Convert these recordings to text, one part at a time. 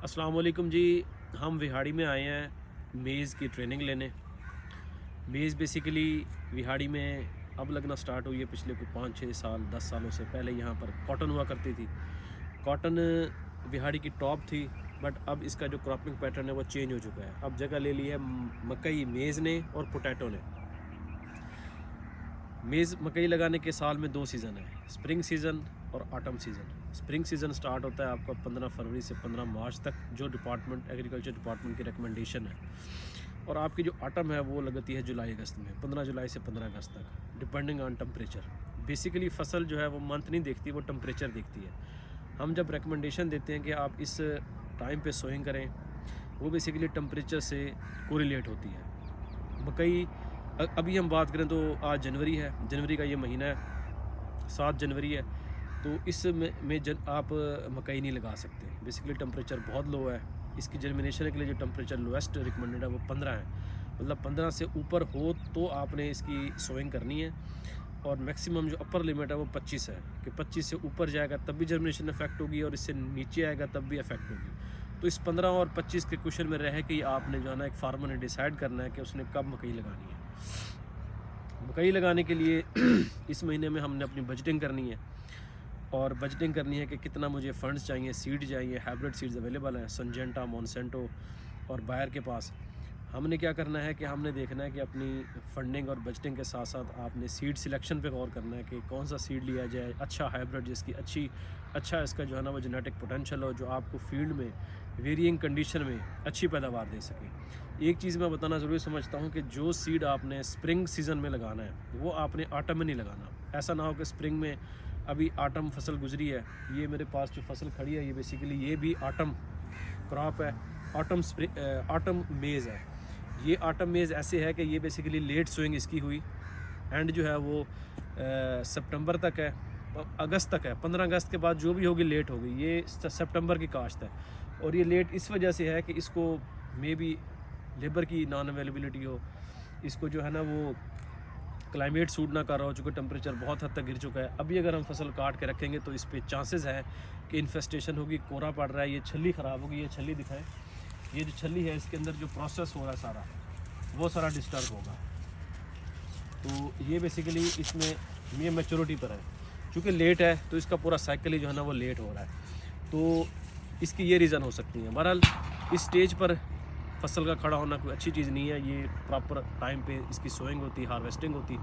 अस्सलाम वालेकुम जी। हम विहाड़ी में आए हैं मेज़ की ट्रेनिंग लेने। मेज़ बेसिकली विहाड़ी में अब लगना स्टार्ट हुई है। पिछले कोई 5-6 साल 10 सालों से पहले यहाँ पर कॉटन हुआ करती थी। कॉटन विहाड़ी की टॉप थी, बट अब इसका जो क्रॉपिंग पैटर्न है वो चेंज हो चुका है। अब जगह ले ली है मकई मेज़ ने और पोटैटो ने। मेज़ मकई लगाने के साल में 2 सीज़न है, स्प्रिंग सीज़न और autumn season. Spring season start होता है आपका 15 फरवरी से 15 मार्च तक, जो डिपार्टमेंट एग्रीकल्चर डिपार्टमेंट की रिकमेंडेशन है। और आपकी जो ऑटम है वो लगती है जुलाई अगस्त में, 15 जुलाई से 15 अगस्त तक, डिपेंडिंग ऑन टेम्परेचर। बेसिकली फ़सल जो है वो मंथ नहीं देखती, वो टेम्परेचर देखती है। हम जब रिकमेंडेशन देते हैं कि आप इस टाइम पे सोइंग करें, वो बेसिकली टेम्परेचर से कोरिलेट होती है। मकई अभी हम बात करें तो आज जनवरी है, जनवरी का ये महीना है, 7 जनवरी है। तो इस में आप मकई नहीं लगा सकते। बेसिकली टेम्परेचर बहुत लो है। इसकी जर्मिनेशन के लिए जो टेम्परेचर लोएस्ट रिकमेंडेड है वो 15 है। मतलब 15 से ऊपर हो तो आपने इसकी सोइंग करनी है। और मैक्सिमम जो अपर लिमिट है वो 25 है, कि 25 से ऊपर जाएगा तब भी जर्मिनेशन इफेक्ट होगी और इससे नीचे आएगा तब भी इफेक्ट होगी। तो इस 15 और 25 के क्वेश्चन में रह के आपने जो है ना, एक फार्मर ने डिसाइड करना है कि उसने कब मकई लगानी है। मकई लगाने के लिए इस महीने में हमने अपनी बजटिंग करनी है। और बजटिंग करनी है कि कितना मुझे फ़ंड्स चाहिए, सीड चाहिए। हाइब्रिड सीड्स अवेलेबल हैं संजेंटा, मोनसेंटो और बायर के पास। हमने क्या करना है कि हमने देखना है कि अपनी फंडिंग और बजटिंग के साथ साथ आपने सीड सिलेक्शन पे गौर करना है कि कौन सा सीड लिया जाए, अच्छा हाइब्रिड जिसकी अच्छा इसका जो है ना वो जेनेटिक पोटेंशियल हो, जो आपको फील्ड में वेरिएंग कंडीशन में अच्छी पैदावार दे सके। एक चीज़ मैं बताना ज़रूरी समझता हूँ कि जो सीड आपने स्प्रिंग सीज़न में लगाना है वो आपने ऑटम में नहीं लगाना। ऐसा ना हो कि स्प्रिंग में अभी ऑटम फसल गुजरी है। ये मेरे पास जो फसल खड़ी है ये बेसिकली ये भी ऑटम क्रॉप है, ऑटम मेज़ है। ये ऑटम मेज़ ऐसे है कि ये बेसिकली लेट सोइंग इसकी हुई, एंड जो है वो सितंबर तक है, अगस्त तक है। 15 अगस्त के बाद जो भी होगी लेट होगी। ये सितंबर की काश्त है और ये लेट इस वजह से है कि इसको मे बी लेबर की नॉन अवेलेबिलिटी हो, इसको जो है ना वो क्लाइमेट सूट ना कर रहा हो, चूँकि टेम्परेचर बहुत हद तक गिर चुका है। अभी अगर हम फसल काट के रखेंगे तो इस पे चांसेस है कि इन्फेस्टेशन होगी, कोरा पड़ रहा है, ये छल्ली ख़राब होगी। ये छल्ली दिखाएं, ये जो छल्ली है इसके अंदर जो प्रोसेस हो रहा है सारा वो सारा डिस्टर्ब होगा। तो ये बेसिकली इसमें ये मैच्योरिटी पर है, चूँकि लेट है तो इसका पूरा साइकिल ही जो है ना वो लेट हो रहा है। तो इसकी ये रीज़न हो सकती है। बहरहाल इस स्टेज पर फसल का खड़ा होना कोई अच्छी चीज़ नहीं है। ये प्रॉपर टाइम पे इसकी सोइंग होती, हार्वेस्टिंग होती।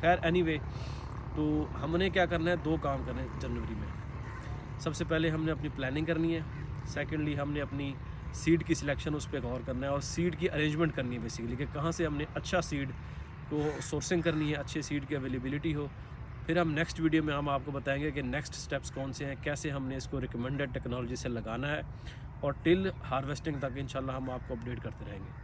खैर एनीवे, तो हमने क्या करना है, 2 काम करने हैं जनवरी में। सबसे पहले हमने अपनी प्लानिंग करनी है। सेकेंडली हमने अपनी सीड की सिलेक्शन उस पर गौर करना है और सीड की अरेंजमेंट करनी है बेसिकली, कि कहाँ से हमने अच्छा सीड को सोर्सिंग करनी है, अच्छे सीड की अवेलेबिलिटी हो। फिर हम नेक्स्ट वीडियो में हम आपको बताएंगे कि नेक्स्ट स्टेप्स कौन से हैं, कैसे हमने इसको रिकमेंडेड टेक्नोलॉजी से लगाना है, और टिल हार्वेस्टिंग तक इंशाल्लाह हम आपको अपडेट करते रहेंगे।